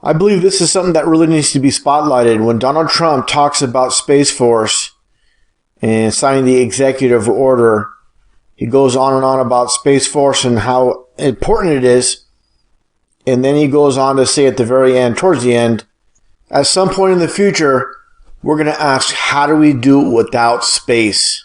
I believe this is something that really needs to be spotlighted. When Donald Trump talks about Space Force and signing the executive order, he goes on and on about Space Force and how important it is. And then he goes on to say at the very end, towards the end, at some point in the future, we're going to ask, how do we do it without space?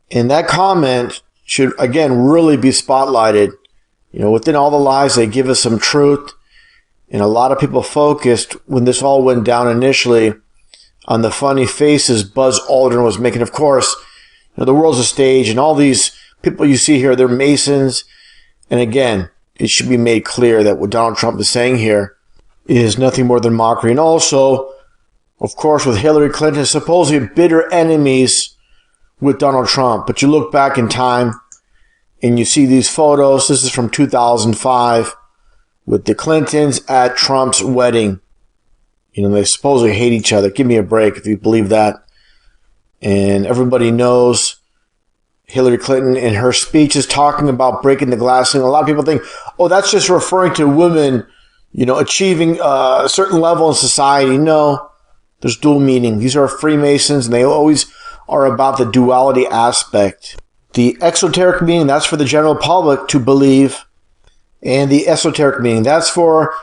And that comment should, again, really be spotlighted. You know, within all the lies, they give us some truth. And a lot of people focused, when this all went down initially, on the funny faces Buzz Aldrin was making. Of course, you know, the world's a stage, and all these people you see here, they're Masons. And again, it should be made clear that what Donald Trump is saying here is nothing more than mockery. And also, of course, with Hillary Clinton, supposedly bitter enemies with Donald Trump. But you look back in time and you see these photos. This is from 2005 with the Clintons at Trump's wedding. You know, they supposedly hate each other. Give me a break if you believe that. And everybody knows Hillary Clinton in her speech is talking about breaking the glass ceiling. A lot of people think, oh, that's just referring to women, you know, achieving a certain level in society. No, there's dual meaning. These are Freemasons, and they always are about the duality aspect. The exoteric meaning, that's for the general public to believe. And the esoteric meaning, that's for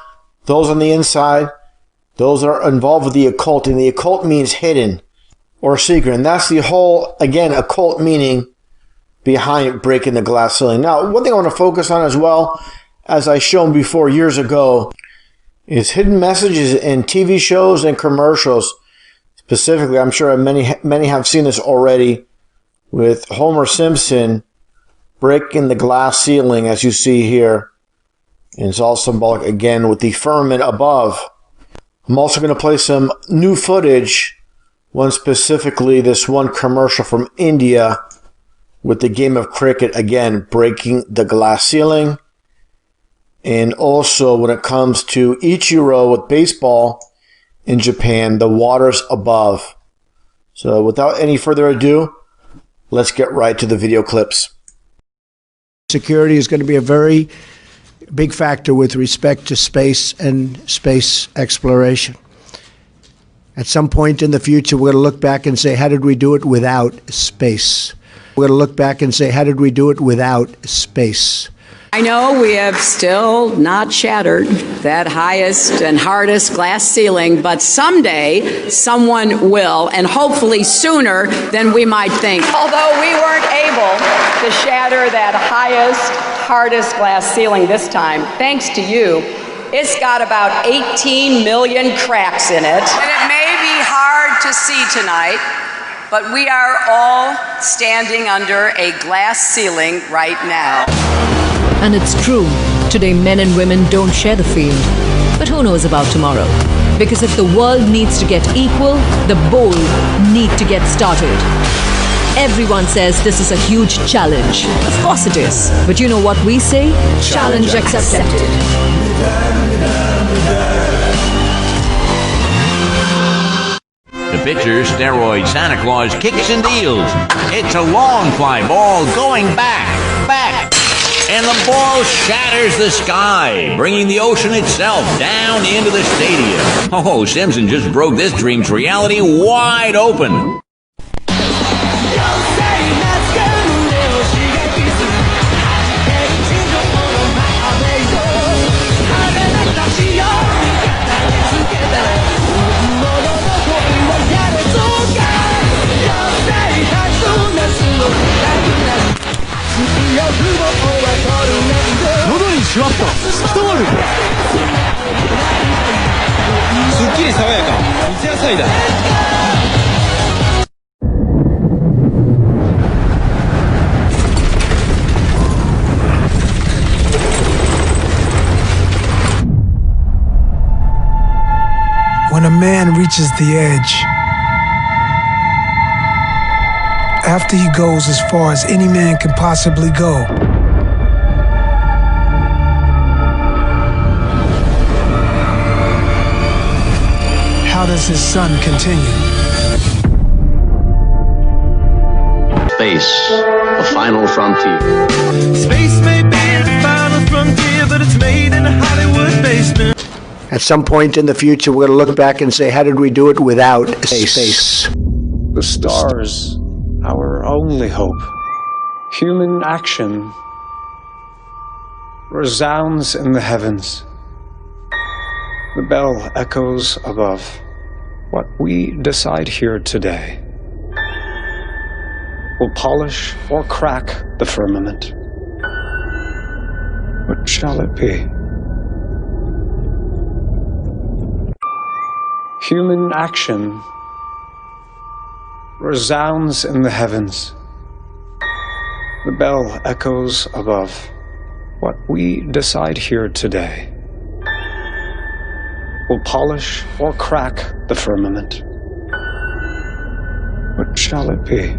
those on the inside, those that are involved with the occult. And the occult means hidden or secret. And that's the whole, again, occult meaning behind breaking the glass ceiling. Now, one thing I want to focus on as well, as I shown before years ago, is hidden messages in TV shows and commercials. Specifically, I'm sure many have seen this already, with Homer Simpson breaking the glass ceiling, as you see here. And it's all symbolic, again, with the firmament above. I'm also going to play some new footage, one specifically, this one commercial from India with the game of cricket, again, breaking the glass ceiling. And also when it comes to Ichiro with baseball in Japan, the waters above. So without any further ado, let's get right to the video clips. Security is going to be a very big factor with respect to space and space exploration. At some point in the future, we're going to look back and say, how did we do it without space? We're going to look back and say, how did we do it without space? I know we have still not shattered that highest and hardest glass ceiling, but someday someone will, and hopefully sooner than we might think. Although we weren't able to shatter that highest, hardest glass ceiling this time, thanks to you, it's got about 18 million cracks in it. And it may be hard to see tonight, but we are all standing under a glass ceiling right now. And it's true, today men and women don't share the field. But who knows about tomorrow? Because if the world needs to get equal, the bold need to get started. Everyone says this is a huge challenge. Of course it is. But you know what we say? Challenge accepted. The pitcher, steroid Santa Claus, kicks and deals. It's a long fly ball going back. And the ball shatters the sky, bringing the ocean itself down into the stadium. Oh, Simpson just broke this dream's reality wide open. When a man reaches the edge, after he goes as far as any man can possibly go, how does his son continue? Space, the final frontier. Space may be the final frontier, but it's made in a Hollywood basement. At some point in the future, we're going to look back and say, how did we do it without space? The stars, our only hope. Human action resounds in the heavens. The bell echoes above. What we decide here today will polish or crack the firmament. What shall it be? Human action resounds in the heavens. The bell echoes above. What we decide here today will polish or crack the firmament. What shall it be?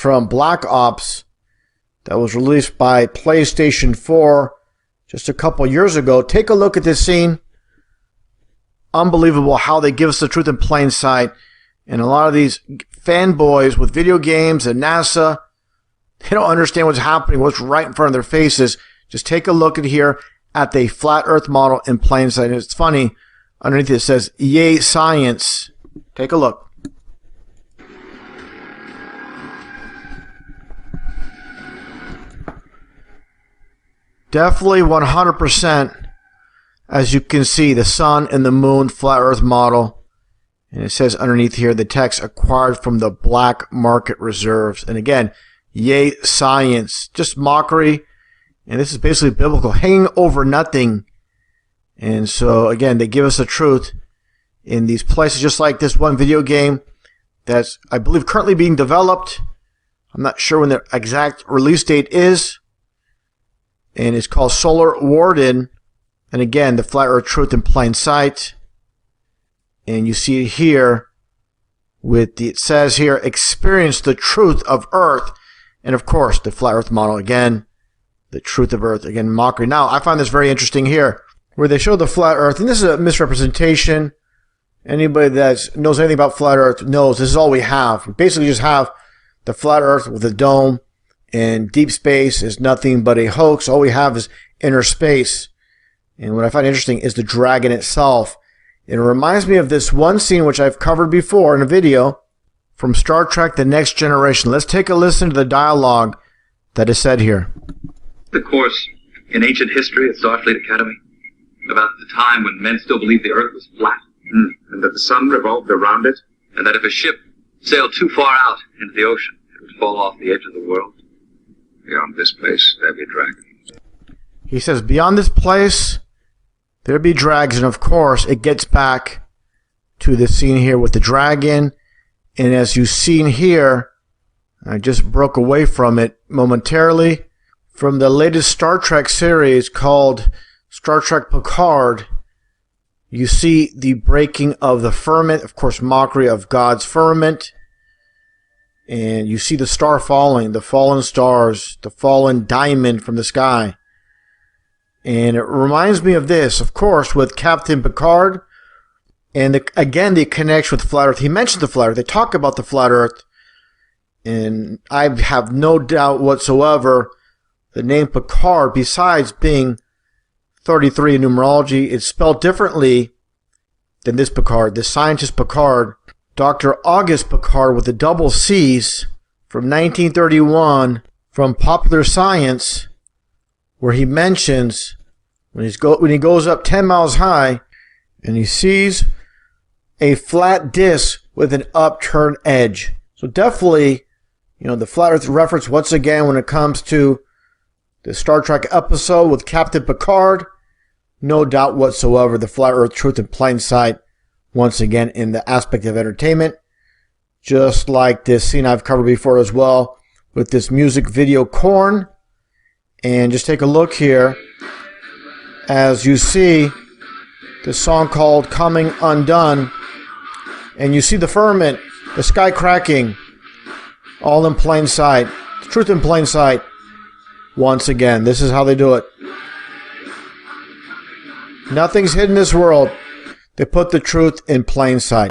From Black Ops that was released by PlayStation 4 just a couple years ago. Take a look at this scene. Unbelievable how they give us the truth in plain sight. And a lot of these fanboys with video games and NASA, they don't understand what's happening, what's right in front of their faces. Just take a look at here at the flat earth model in plain sight. And it's funny, underneath it says, "Yay, science." Take a look. Definitely 100%, as you can see, the sun and the moon flat earth model And it says underneath here, the text acquired from the black market reserves. And again, yay, science. Just mockery. And this is basically biblical, hanging over nothing. And so, again, they give us the truth in these places, just like this one video game that's, I believe, currently being developed. I'm not sure when the exact release date is. And it's called Solar Warden. And again, the Flat Earth Truth in Plain Sight. And you see it here with the, it says here, experience the truth of Earth. And of course, the Flat Earth model again, the truth of Earth, again, mockery. Now, I find this very interesting here, where they show the Flat Earth, and this is a misrepresentation. Anybody that knows anything about Flat Earth knows this is all we have. We basically just have the Flat Earth with a dome, and deep space is nothing but a hoax. All we have is inner space. And what I find interesting is the dragon itself. It reminds me of this one scene which I've covered before in a video from Star Trek The Next Generation. Let's take a listen to the dialogue that is said here. The course in ancient history at Starfleet Academy about the time when men still believed the Earth was flat. And that the sun revolved around it. And that if a ship sailed too far out into the ocean, it would fall off the edge of the world. Beyond this place, there be dragons. He says, beyond this place, there be dragons. And of course, it gets back to the scene here with the dragon. And as you've seen here, I just broke away from it momentarily. From the latest Star Trek series called Star Trek Picard, you see the breaking of the firmament, of course, mockery of God's firmament. And you see the star falling, the fallen stars, the fallen diamond from the sky. And it reminds me of this, of course, with Captain Picard. And again, the connection with Flat Earth. He mentioned the Flat Earth. They talk about the Flat Earth. And I have no doubt whatsoever the name Picard, besides being 33 in numerology, it's spelled differently than this Picard. The scientist Picard, Dr. August Picard with the double C's from 1931 from Popular Science, where he mentions when he goes up 10 miles high and he sees a flat disc with an upturned edge. So definitely, the Flat Earth reference once again when it comes to the Star Trek episode with Captain Picard. No doubt whatsoever, the Flat Earth Truth in Plain Sight, once again in the aspect of entertainment. Just like this scene I've covered before as well with this music video Korn. And just take a look here as you see the song called Coming Undone. And you see the firmament, the sky cracking, all in plain sight. Truth in plain sight. Once again, this is how they do it. Nothing's hidden in this world. They put the truth in plain sight.